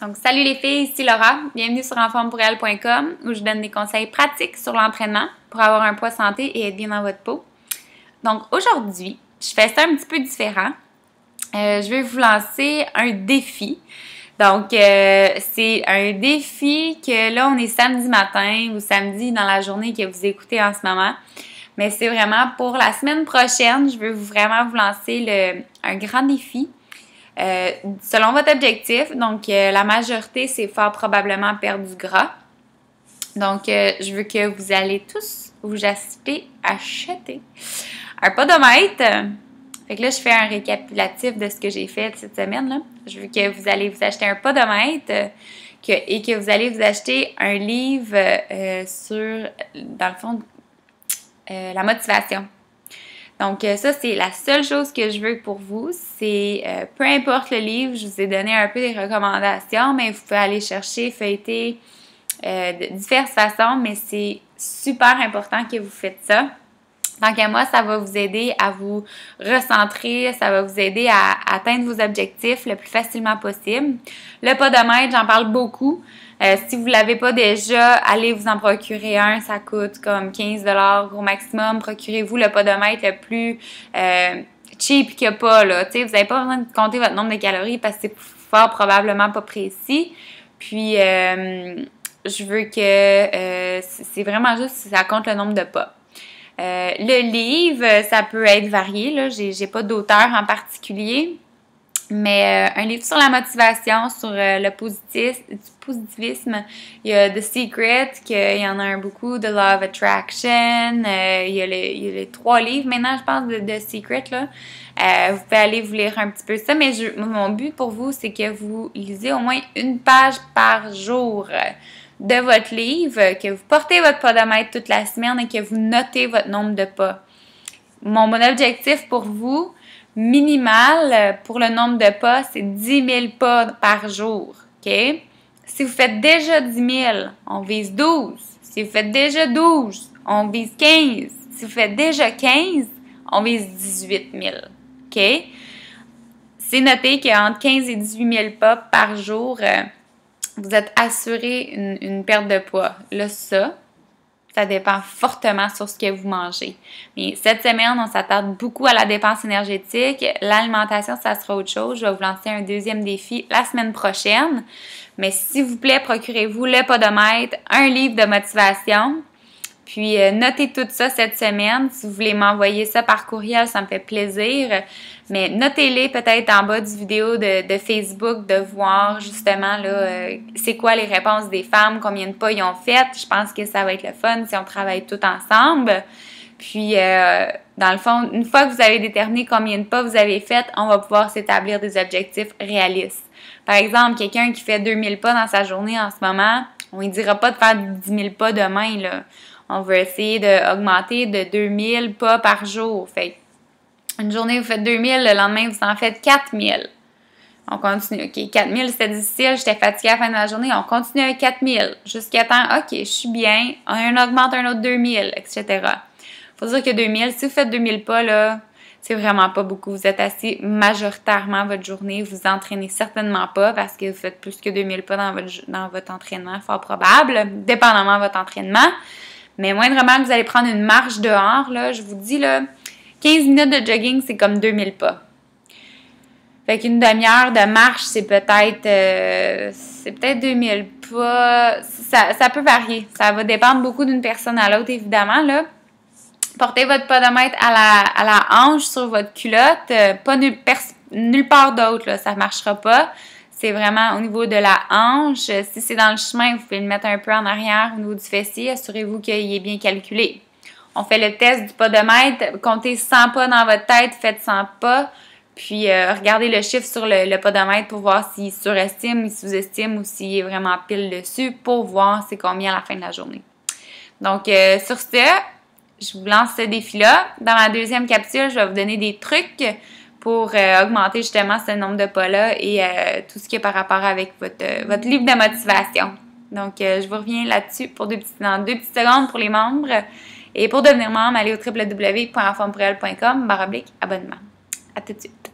Donc, salut les filles, ici Laura. Bienvenue sur enformepourelle.com où je donne des conseils pratiques sur l'entraînement pour avoir un poids santé et être bien dans votre peau. Donc, aujourd'hui, je fais ça un petit peu différent. Je vais vous lancer un défi. Donc, c'est un défi que là, on est samedi matin ou samedi dans la journée que vous écoutez en ce moment. Mais c'est vraiment pour la semaine prochaine, je veux vraiment vous lancer un grand défi. Selon votre objectif, donc la majorité, c'est fort probablement perdre du gras. Donc, je veux que vous allez tous vous acheter un podomètre. Fait que là, je fais un récapitulatif de ce que j'ai fait cette semaine, là. Je veux que vous allez vous acheter un podomètre et que vous allez vous acheter un livre sur, dans le fond, la motivation. Donc, ça, c'est la seule chose que je veux pour vous. C'est, peu importe le livre, je vous ai donné un peu des recommandations, mais vous pouvez aller chercher, feuilleter de diverses façons, mais c'est super important que vous faites ça. Donc, à moi, ça va vous aider à vous recentrer, ça va vous aider à atteindre vos objectifs le plus facilement possible. Le podomètre, j'en parle beaucoup. Si vous ne l'avez pas déjà, allez vous en procurer un. Ça coûte comme 15 $ au maximum. Procurez-vous le podomètre le plus cheap qu'il n'y a pas, là. T'sais, vous n'avez pas besoin de compter votre nombre de calories parce que c'est fort probablement pas précis. Puis, je veux que c'est vraiment juste si ça compte le nombre de pas. Le livre, ça peut être varié, là. J'ai pas d'auteur en particulier. Mais un livre sur la motivation, sur le positivisme, il y a The Secret, qu'il y en a un beaucoup, The Law of Attraction, il y a les 3 livres maintenant, je pense, de The Secret, là. Vous pouvez aller vous lire un petit peu ça, mais mon but pour vous, c'est que vous lisez au moins une page par jour de votre livre, que vous portez votre podomètre toute la semaine et que vous notez votre nombre de pas. Mon objectif pour vous, minimal pour le nombre de pas, c'est 10 000 pas par jour, OK? Si vous faites déjà 10 000, on vise 12. Si vous faites déjà 12, on vise 15. Si vous faites déjà 15, on vise 18 000, OK? C'est noté qu'entre 15 et 18 000 pas par jour, vous êtes assuré une perte de poids. Là, ça dépend fortement sur ce que vous mangez. Mais cette semaine, on s'attarde beaucoup à la dépense énergétique. L'alimentation, ça sera autre chose. Je vais vous lancer un deuxième défi la semaine prochaine. Mais s'il vous plaît, procurez-vous le podomètre, un livre de motivation. Puis, notez tout ça cette semaine. Si vous voulez m'envoyer ça par courriel, ça me fait plaisir. Mais notez-les peut-être en bas du vidéo de Facebook, de voir justement là, c'est quoi les réponses des femmes, combien de pas ils ont fait. Je pense que ça va être le fun si on travaille tout ensemble. Puis, dans le fond, une fois que vous avez déterminé combien de pas vous avez fait, on va pouvoir s'établir des objectifs réalistes. Par exemple, quelqu'un qui fait 2000 pas dans sa journée en ce moment, on ne dira pas de faire 10 000 pas demain, là. On veut essayer d'augmenter de 2000 pas par jour. Fait une journée, vous faites 2000, le lendemain, vous en faites 4000. On continue. OK, 4000, c'était difficile, j'étais fatiguée à la fin de la journée. On continue avec 4000 jusqu'à temps, OK, je suis bien. On augmente un autre 2000, etc. Faut dire que 2000, si vous faites 2000 pas, là, c'est vraiment pas beaucoup. Vous êtes assis majoritairement votre journée. Vous entraînez certainement pas parce que vous faites plus que 2000 pas dans votre entraînement, fort probable, dépendamment de votre entraînement. Mais moindrement que vous allez prendre une marche dehors, là, je vous dis, là, 15 minutes de jogging, c'est comme 2000 pas. Fait qu'une demi-heure de marche, c'est peut-être 2000 pas. Ça peut varier. Ça va dépendre beaucoup d'une personne à l'autre, évidemment, là. Portez votre podomètre à la hanche sur votre culotte. Pas nulle part d'autre, là. Ça ne marchera pas. C'est vraiment au niveau de la hanche. Si c'est dans le chemin, vous pouvez le mettre un peu en arrière au niveau du fessier. Assurez-vous qu'il est bien calculé. On fait le test du podomètre. Comptez 100 pas dans votre tête, faites 100 pas. Puis, regardez le chiffre sur le podomètre pour voir s'il surestime, il sous-estime ou s'il est vraiment pile dessus pour voir c'est combien à la fin de la journée. Donc, sur ce, je vous lance ce défi-là. Dans ma deuxième capsule, je vais vous donner des trucs pour augmenter justement ce nombre de pas-là et tout ce qui est par rapport avec votre livre de motivation. Donc, je vous reviens là-dessus dans 2 petites secondes pour les membres. Et pour devenir membre, allez au www.enformepourelle.com/abonnement. À tout de suite.